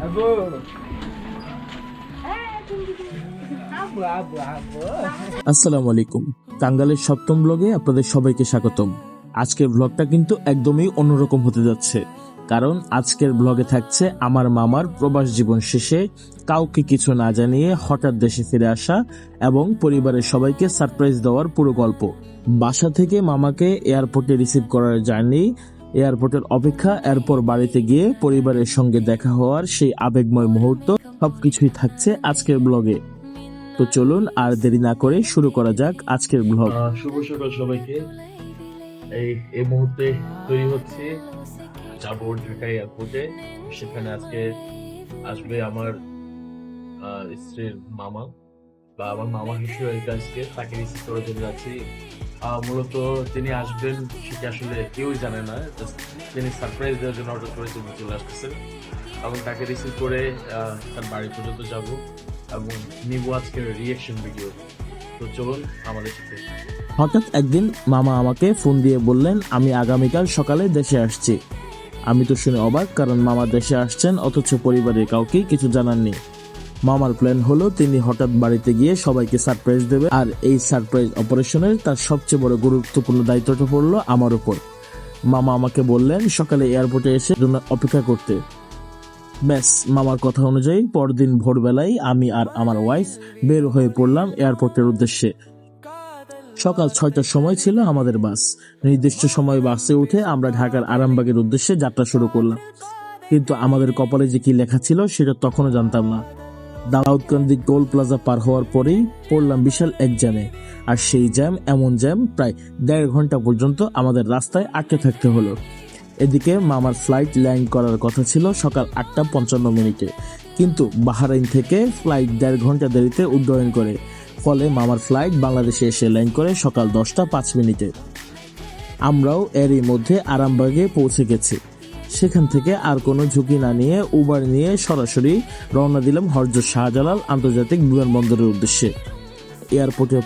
আবু আবু আবু আবু আসসালামু আলাইকুম। টাঙ্গাইলের সপ্তম ব্লগে আপনাদের সবাইকে স্বাগতম। আজকের ব্লগটা কিন্তু একদমই অন্যরকম হতে যাচ্ছে, কারণ আজকের ব্লগে থাকছে আমার মামার প্রবাস জীবন শেষে কাউকে কিছু না জানিয়ে হঠাৎ দেশে ফিরে আসা এবং পরিবারের সবাইকে সারপ্রাইজ দেওয়ার পুরো গল্প। বাসা থেকে মামাকে এয়ারপোর্টে রিসিভ করার জার্নি, এয়ারপোর্টের অপেক্ষা, এরপর বাড়িতে গিয়ে পরিবারের সঙ্গে দেখা হওয়ার সেই আবেগময় মুহূর্ত, সবকিছুই থাকছে আজকের ব্লগে। তো চলুন আর দেরি না করে শুরু করা যাক আজকের ব্লগ। শুভ সকাল সবাইকে। এই মুহূর্তে তৈরি হচ্ছে, যাবো ঢাকা এয়ারপোর্টে। সেখানে আজকে আসবে আমার স্ত্রীর মামা, বা আমার মামা হিসেবে আজকে তাকে রিসিভ করার জন্য যাচ্ছি। মূলত তিনি আসবেন সেটা আসলে কেউই জানে না, জাস্ট তিনি সারপ্রাইজ দেওয়ার জন্য অর্ডার করে তিনি চলে আসতেছেন, এবং তাকে রিসিভ করে তার বাড়ি পর্যন্ত যাব এবং নিব আজকের রিয়েকশন ভিডিও। তো চলুন আমাদের সাথে। হঠাৎ একদিন মামা আমাকে ফোন দিয়ে বললেন আমি আগামীকাল সকালে দেশে আসছি। আমি তো শুনে অবাক, কারণ মামা দেশে আসছেন অথচ পরিবারের কাউকে কিছু জানাননি। মামার প্ল্যান হলো তিনি হঠাৎ বাড়িতে গিয়ে সবাইকে সারপ্রাইজ দেবে, আর এই সারপ্রাইজ অপারেশনের তার সবচেয়ে বড় গুরুত্বপূর্ণ দায়িত্বটা পড়লো আমার উপর। মামা আমাকে বললেন সকালে এয়ারপোর্টে এসে জন্য অপেক্ষা করতে। ব্যাস, মামার কথা অনুযায়ী পরদিন ভোরবেলায় আমি আর আমার ওয়াইফ বের হয়ে পড়লাম এয়ারপোর্টের উদ্দেশ্যে। সকাল 6টার সময় ছিল আমাদের বাস। নির্দিষ্ট সময় বাসে উঠে আমরা ঢাকার আরামবাগের উদ্দেশ্যে যাত্রা শুরু করলাম, কিন্তু আমাদের কপালে যে কি লেখা ছিল সেটা তখনও জানতাম না। দাউদকান্দি টোল প্লাজা পার হওয়ার পরেই পড়লাম বিশাল এক জ্যামে, আর সেই জ্যাম এমন জ্যাম প্রায় 1.5 ঘন্টা পর্যন্ত আমাদের রাস্তায় আটকে থাকতে হলো। এদিকে মামার ফ্লাইট ল্যান্ড করার কথা ছিল সকাল 8টা 55 মিনিটে, কিন্তু বাহরাইন থেকে ফ্লাইট 1.5 ঘন্টা দেরিতে উড্ডয়ন করে, ফলে মামার ফ্লাইট বাংলাদেশে এসে ল্যান্ড করে সকাল 10টা 5 মিনিটে। আমরাও এরই মধ্যে আরামবাগে পৌঁছে গেছি। সেখান থেকে আর কোনো ঝুঁকি না নিয়ে উবার নিয়ে সরাসরি রওনা দিলাম হযরত শাহজালাল আন্তর্জাতিক বিমানবন্দরের উদ্দেশ্যে। এয়ারপোর্টে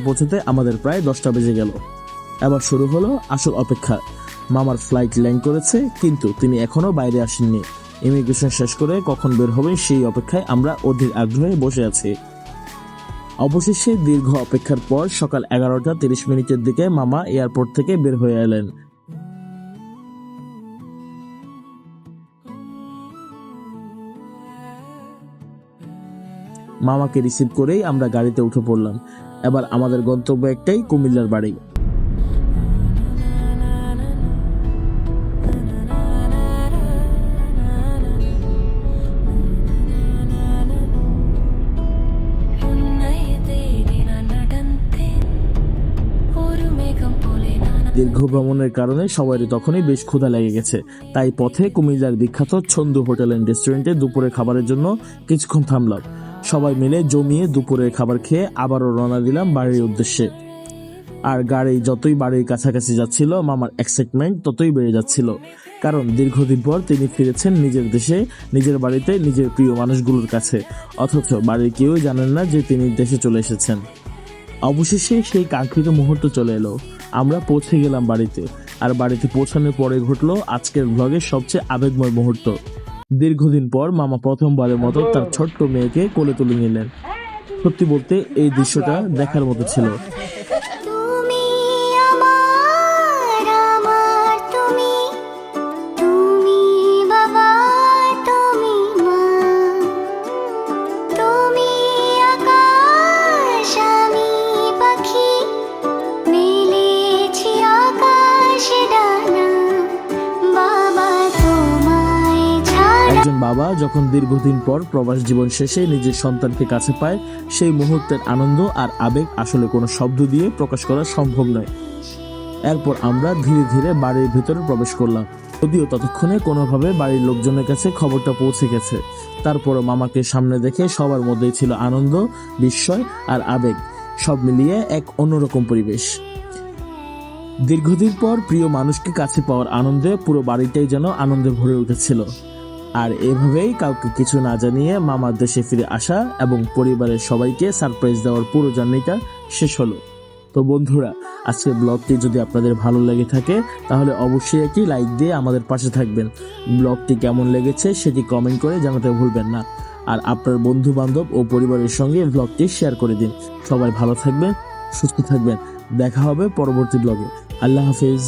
পৌঁছাতে আমাদের প্রায় 10টা বেজে গেল। এবার শুরু হলো আসল অপেক্ষা। মামার ফ্লাইট ল্যান্ড করেছে, কিন্তু তিনি এখনো বাইরে আসেননি। ইমিগ্রেশন শেষ করে কখন বের হবেন সেই অপেক্ষায় আমরা অধীর আগ্রহে বসে আছি। অবশেষে দীর্ঘ অপেক্ষার পর সকাল 11টা 30 মিনিটের দিকে মামা এয়ারপোর্ট থেকে বের হয়ে এলেন। মামাকে রিসিভ করেই আমরা গাড়িতে উঠে পড়লাম। এবার আমাদের গন্তব্য একটাই, কুমিল্লার বাড়ি। দীর্ঘ ভ্রমণের কারণে সবারই তখনই বেশ ক্ষুধা লেগে গেছে, তাই পথে কুমিল্লার বিখ্যাত ছন্দু হোটেল এন্ড রেস্টুরেন্টে দুপুরের খাবারের জন্য কিছুক্ষণ থামলাম। সবাই মিলে জমিয়ে দুপুরের খাবার খেয়ে আবারও রওনা দিলাম বাড়ির উদ্দেশ্যে। আর গাড়ি যতই বাড়ির কাছাকাছি যাচ্ছিল মামার এক্সাইটমেন্ট ততই বেড়ে যাচ্ছিল, কারণ দীর্ঘদিন পর তিনি ফিরেছেন নিজের দেশে, নিজের বাড়িতে, নিজের প্রিয় মানুষগুলোর কাছে, অথচ বাড়ির কেউই জানেন না যে তিনি দেশে চলে এসেছেন। অবশেষে সেই কাঙ্ক্ষিত মুহূর্ত চলে এলো। আমরা পৌঁছে গেলাম বাড়িতে, আর বাড়িতে পৌঁছানোর পরে ঘটলো আজকের ব্লগের সবচেয়ে আবেগময় মুহূর্ত। দীর্ঘদিন পর মামা প্রথমবারের মতো তার ছোট্ট মেয়েকে কোলে তুলে নিলেন। সত্যি বলতে এই দৃশ্যটা দেখার মতো ছিল। একজন বাবা যখন দীর্ঘদিন পর প্রবাস জীবন শেষে নিজের সন্তানকে কাছে পায়, সেই মুহূর্তের আনন্দ আর আবেগ আসলে কোনো শব্দ দিয়ে প্রকাশ করা সম্ভব নয়। এরপর আমরা ধীরে ধীরে বাড়ির ভেতরে প্রবেশ করলাম, যদিও ততক্ষণে কোনোভাবে বাড়ির লোকজনের কাছে খবরটা পৌঁছে গেছে। তারপরও মামাকে সামনে দেখে সবার মধ্যেই ছিল আনন্দ, বিস্ময় আর আবেগ, সব মিলিয়ে এক অন্যরকম পরিবেশ। দীর্ঘদিন পর প্রিয় মানুষকে কাছে পাওয়ার আনন্দে পুরো বাড়িটাই যেন আনন্দে ভরে উঠেছিল। আর এভাবেই কাউকে কিছু না জানিয়ে মামার দেশে ফিরে আসা এবং পরিবারের সবাইকে সারপ্রাইজ দেওয়ার পুরো জার্নিটা শেষ হলো। তো বন্ধুরা, আজকের ব্লগটি যদি আপনাদের ভালো লেগে থাকে তাহলে অবশ্যই একটি লাইক দিয়ে আমাদের পাশে থাকবেন। ব্লগটি কেমন লেগেছে সেটি কমেন্ট করে জানাতে ভুলবেন না। আর আপনার বন্ধু বান্ধব ও পরিবারের সঙ্গে ব্লগটি শেয়ার করে দিন। সবাই ভালো থাকবেন, সুস্থ থাকবেন। দেখা হবে পরবর্তী ব্লগে। আল্লাহ হাফেজ।